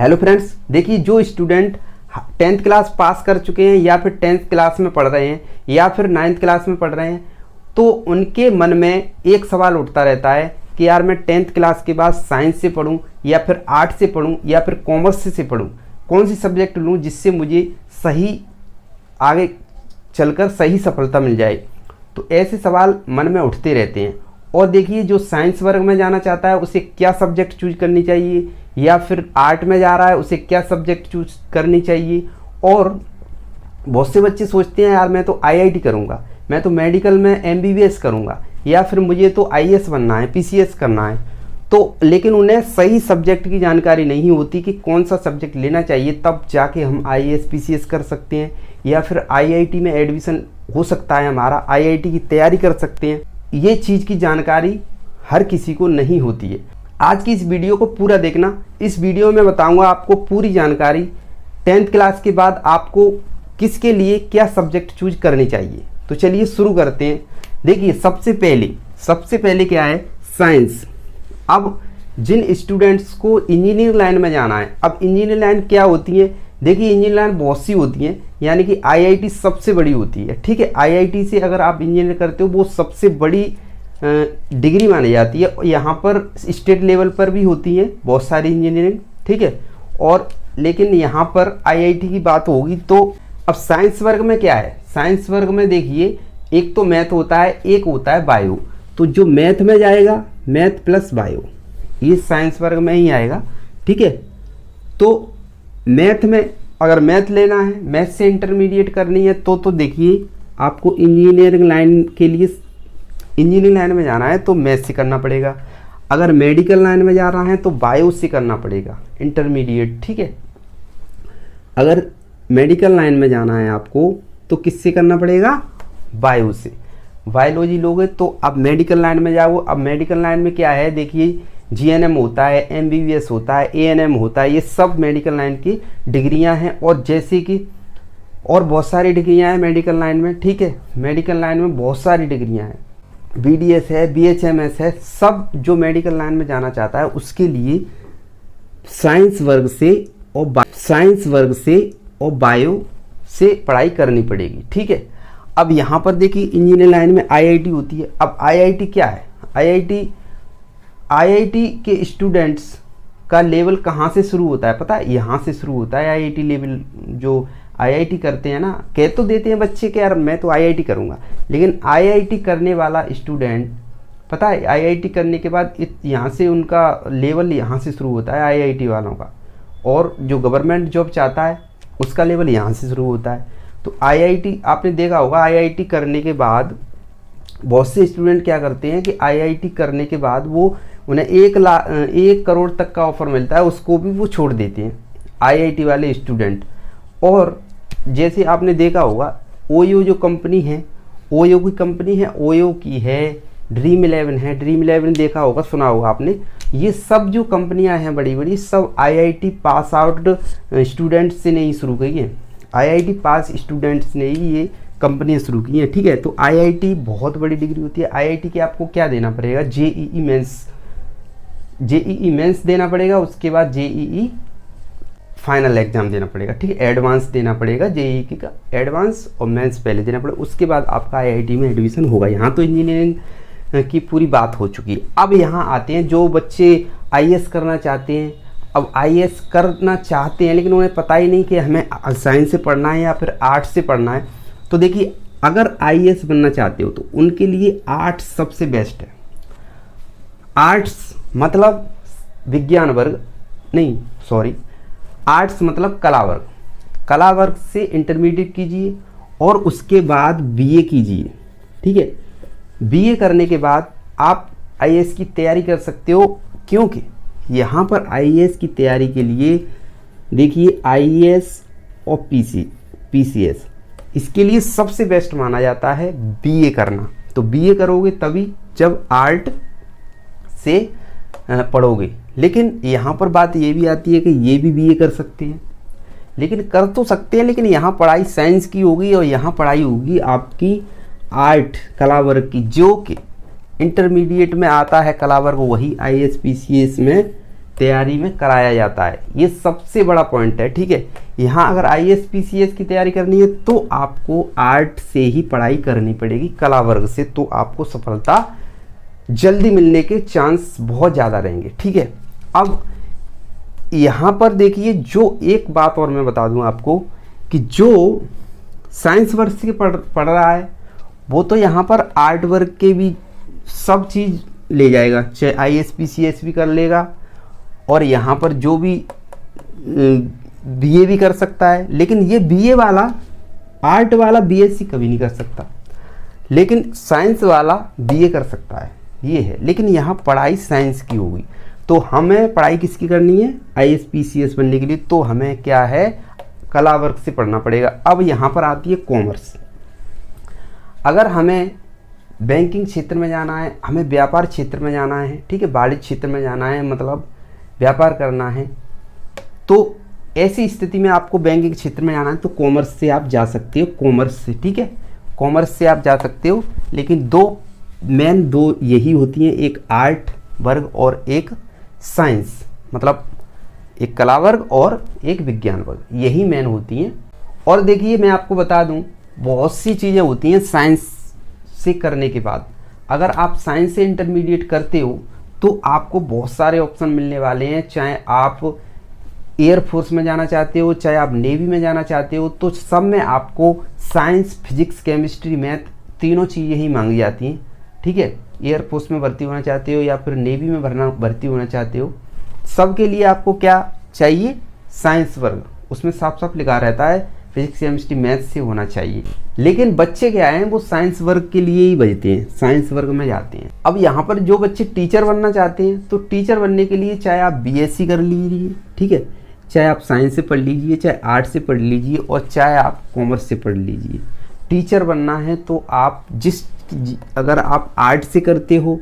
Hello friends, देखिए जो student 10th class pass कर चुके हैं या फिर 10th क्लास में पढ़ रहे हैं या फिर 9th क्लास में पढ़ रहे हैं, तो उनके मन में एक सवाल उठता रहता है कि यार मैं 10th क्लास के बाद साइंस से पढ़ूं या फिर आर्ट से पढ़ूं या फिर कॉमर्स से पढ़ूं, कौन सी सब्जेक्ट लूं जिससे मुझे सही आगे चलकर सही सफलता मिल जाए। तो ऐसे सवाल मन में उठते रहते हैं। और देखिए जो साइंस वर्ग में जाना चाहता है उसे क्या सब्जेक्ट चूज करनी चाहिए, या फिर आर्ट में जा रहा है उसे क्या सब्जेक्ट चूज करनी चाहिए। और बहुत से बच्चे सोचते हैं यार मैं तो आईआईटी करूँगा, मैं तो मेडिकल में एमबीबीएस करूँगा, या फिर मुझे तो आईएएस बनना है, पीसीएस करना है। तो लेकिन उन्हें सही सब्जेक्ट की जानकारी नहीं होती कि कौन सा सब्जेक्ट लेना चाहिए, तब जाके हम आईएएस पीसीएस कर सकते हैं या फिर आईआईटी में एडमिशन हो सकता है हमारा, आईआईटी की तैयारी कर सकते हैं। ये चीज़ की जानकारी हर किसी को नहीं होती है। आज की इस वीडियो को पूरा देखना। इस वीडियो में बताऊंगा आपको पूरी जानकारी 10th क्लास के बाद आपको किसके लिए क्या सब्जेक्ट चूज करनी चाहिए। तो चलिए शुरू करते हैं। देखिए सबसे पहले क्या है, साइंस। अब जिन स्टूडेंट्स को इंजीनियरिंग लाइन में जाना है, अब इंजीनियरिंग लाइन क्या होती है, देखिए इंजीनियरिंग लाइन बहुत सी होती है, यानी कि आईआईटी सबसे बड़ी होती है। ठीक है, आईआईटी से अगर आप इंजीनियर करते हो वो सबसे बड़ी डिग्री मानी जाती है। यहाँ पर स्टेट लेवल पर भी होती है बहुत सारी इंजीनियरिंग, ठीक है। और लेकिन यहाँ पर आईआईटी की बात होगी। तो अब साइंस वर्ग में क्या है, साइंस वर्ग में देखिए एक तो मैथ होता है, एक होता है बायो। तो जो मैथ में जाएगा, मैथ प्लस बायो, ये साइंस वर्ग में ही आएगा। ठीक है, तो मैथ में अगर मैथ लेना है, मैथ से इंटरमीडिएट करनी है, तो देखिए आपको इंजीनियरिंग लाइन के लिए, इंजीनियरिंग लाइन में जाना है तो मैथ से करना पड़ेगा। अगर मेडिकल लाइन में जा रहा है तो बायो से करना पड़ेगा इंटरमीडिएट। ठीक है, अगर मेडिकल लाइन में जाना है आपको तो किससे करना पड़ेगा, बायो से। बायोलॉजी लोगे तो अब मेडिकल लाइन में जाओ। अब मेडिकल लाइन में क्या है, देखिए जीएनएम होता है, एमबीबीएस होता है, एएनएम होता है, ये सब मेडिकल लाइन की डिग्रियां हैं। और जैसे कि और बहुत सारी डिग्रियां हैं मेडिकल लाइन में। ठीक है, मेडिकल लाइन में बहुत सारी डिग्रियां हैं, बीडीएस है, बीएचएमएस है, सब जो मेडिकल लाइन में जाना चाहता है उसके लिए साइंस वर्ग से और बायो से पढ़ाई करनी पड़ेगी। ठीक है, अब यहाँ पर देखिए इंजीनियरिंग लाइन में आईआईटी होती है। अब आईआईटी क्या है, आईआईटी के स्टूडेंट्स का लेवल कहाँ से शुरू होता है पता है, यहाँ से शुरू होता है आईआईटी लेवल। जो आईआईटी करते हैं ना, कह तो देते हैं बच्चे कि यार मैं तो आईआईटी करूँगा, लेकिन आईआईटी करने वाला स्टूडेंट पता है आईआईटी करने के बाद यहाँ से उनका लेवल यहाँ से शुरू होता है आईआईटी वालों का। और जो गवर्नमेंट जॉब चाहता है उसका लेवल यहाँ से शुरू होता है। तो आईआईटी आपने देखा होगा, आईआईटी करने के बाद बहुत से स्टूडेंट क्या करते हैं कि आईआईटी करने के बाद वो उन्हें 1 करोड़ तक का ऑफर मिलता है, उसको भी वो छोड़ देते हैं आईआईटी वाले स्टूडेंट। और जैसे आपने देखा होगा ओयो जो कंपनी है, ओयो की कंपनी है, ओयो की है, ड्रीम 11 है, ड्रीम 11 देखा होगा, सुना होगा आपने। ये सब जो कंपनियां हैं बड़ी बड़ी, सब आईआईटी पास आउट स्टूडेंट्स से नहीं शुरू की हैं, आईआईटी पास स्टूडेंट्स ने ही ये कंपनियां शुरू की हैं। ठीक है, तो आईआईटी बहुत बड़ी डिग्री होती है। आईआईटी के आपको क्या देना पड़ेगा, जेईई मेंस देना पड़ेगा, उसके बाद जेईई फाइनल एग्जाम देना पड़ेगा। ठीक है, एडवांस देना पड़ेगा, जेईई का एडवांस और मेंस पहले देना पड़ेगा, उसके बाद आपका आईआईटी में एडमिशन होगा। यहाँ तो इंजीनियरिंग की पूरी बात हो चुकी है। अब यहाँ आते हैं जो बच्चे आईएएस करना चाहते हैं। अब आईएएस करना चाहते हैं लेकिन उन्हें पता ही नहीं कि हमें साइंस से पढ़ना है या फिर आर्ट्स से पढ़ना है। तो देखिए अगर आईएएस बनना चाहते हो तो उनके लिए आर्ट्स सबसे बेस्ट है। आर्ट्स मतलब विज्ञान वर्ग नहीं, सॉरी, आर्ट्स मतलब कला वर्ग। कला वर्ग से इंटरमीडिएट कीजिए और उसके बाद बीए कीजिए। ठीक है, बीए करने के बाद आप आईएएस की तैयारी कर सकते हो, क्योंकि यहाँ पर आईएएस की तैयारी के लिए देखिए आईएएस और पीसीएस, इसके लिए सबसे बेस्ट माना जाता है बीए करना। तो बीए करोगे तभी जब आर्ट से पढ़ोगे। लेकिन यहाँ पर बात ये भी आती है कि ये भी बीए कर सकते हैं, लेकिन कर तो सकते हैं, लेकिन यहाँ पढ़ाई साइंस की होगी और यहाँ पढ़ाई होगी आपकी आर्ट कला वर्ग की, जो कि इंटरमीडिएट में आता है कला वर्ग, वही आईएएस पीसीएस में तैयारी में कराया जाता है। ये सबसे बड़ा पॉइंट है, ठीक है। यहाँ अगर IAS PCS की तैयारी करनी है तो आपको आर्ट से ही पढ़ाई करनी पड़ेगी, कला वर्ग से, तो आपको सफलता जल्दी मिलने के चांस बहुत ज़्यादा रहेंगे, ठीक है। अब यहाँ पर देखिए, जो एक बात और मैं बता दूँ आपको कि जो साइंस वर्ग से पढ़ रहा है वो तो यहाँ पर आर्ट वर्ग के भी सब चीज़ ले जाएगा, चाहे IAS PCS भी कर लेगा और यहाँ पर जो भी BA भी कर सकता है। लेकिन ये BA वाला, आर्ट वाला BSc कभी नहीं कर सकता, लेकिन साइंस वाला BA कर सकता है, ये है। लेकिन यहाँ पढ़ाई साइंस की होगी, तो हमें पढ़ाई किसकी करनी है, IAS PCS बनने के लिए, तो हमें क्या है, कला वर्ग से पढ़ना पड़ेगा। अब यहाँ पर आती है कॉमर्स। अगर हमें बैंकिंग क्षेत्र में जाना है, हमें व्यापार क्षेत्र में जाना है, ठीक है, वाणिज्य क्षेत्र में जाना है, मतलब व्यापार करना है, तो ऐसी स्थिति में आपको बैंकिंग क्षेत्र में जाना है तो कॉमर्स से आप जा सकते हो, कॉमर्स से, ठीक है, कॉमर्स से आप जा सकते हो। लेकिन दो यही होती हैं, एक आर्ट वर्ग और एक साइंस, मतलब एक कला वर्ग और एक विज्ञान वर्ग, यही मेन होती हैं। और देखिए मैं आपको बता दूं, बहुत सी चीज़ें होती हैं साइंस से करने के बाद। अगर आप साइंस से इंटरमीडिएट करते हो तो आपको बहुत सारे ऑप्शन मिलने वाले हैं, चाहे आप एयरफोर्स में जाना चाहते हो, चाहे आप नेवी में जाना चाहते हो, तो सब में आपको साइंस, फिजिक्स, केमिस्ट्री, मैथ तीनों चीज़ें ही मांगी जाती हैं, ठीक है। एयरफोर्स में भर्ती होना चाहते हो या फिर नेवी में भर्ती होना चाहते हो, सबके लिए आपको क्या चाहिए, साइंस वर्ग, उसमें साफ साफ लिखा रहता है फिजिक्स, केमिस्ट्री, मैथ से होना चाहिए। लेकिन बच्चे क्या हैं, वो साइंस वर्ग के लिए ही बचते हैं, साइंस वर्ग में जाते हैं। अब यहाँ पर जो बच्चे टीचर बनना चाहते हैं, तो टीचर बनने के लिए चाहे आप BSc कर लीजिए, ठीक है, चाहे आप साइंस से पढ़ लीजिए, चाहे आर्ट से पढ़ लीजिए और चाहे आप कॉमर्स से पढ़ लीजिए। टीचर बनना है तो आप अगर आप आर्ट से करते हो,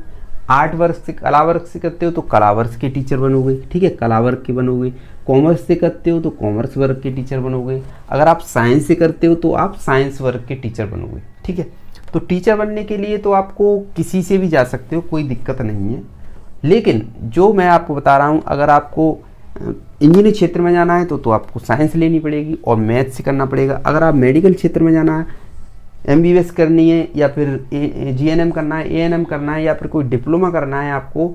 आर्ट वर्ग से, कला वर्ग से करते हो तो कला वर्ग के टीचर बनोगे, ठीक है, कला वर्ग के बनोगे। कॉमर्स से करते हो तो कॉमर्स वर्ग के टीचर बनोगे। अगर आप साइंस से करते हो तो आप साइंस वर्ग के टीचर बनोगे, ठीक है। तो टीचर बनने के लिए तो आपको किसी से भी जा सकते हो, कोई दिक्कत नहीं है। लेकिन जो मैं आपको बता रहा हूँ, अगर आपको इंजीनियरिंग क्षेत्र में जाना है तो आपको साइंस लेनी पड़ेगी और मैथ से करना पड़ेगा। अगर आप मेडिकल क्षेत्र में जाना है, MBBS करनी है या फिर GNM करना है, ANM करना है या फिर कोई डिप्लोमा करना है आपको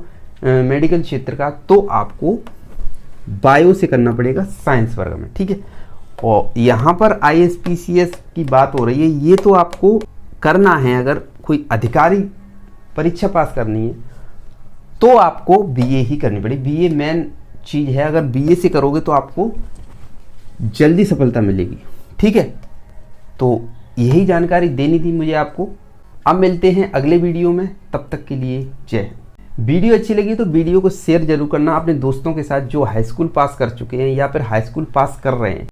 मेडिकल क्षेत्र का, तो आपको बायो से करना पड़ेगा, साइंस वर्ग में, ठीक है। और यहाँ पर IAS PCS की बात हो रही है, ये तो आपको करना है। अगर कोई अधिकारी परीक्षा पास करनी है तो आपको BA ही करनी पड़ेगी, BA मेन चीज़ है। अगर BA से करोगे तो आपको जल्दी सफलता मिलेगी, ठीक है। तो यही जानकारी देनी थी मुझे आपको। अब मिलते हैं अगले वीडियो में, तब तक के लिए जय हिंद। वीडियो अच्छी लगी तो वीडियो को शेयर जरूर करना अपने दोस्तों के साथ जो हाई स्कूल पास कर चुके हैं या फिर हाई स्कूल पास कर रहे हैं।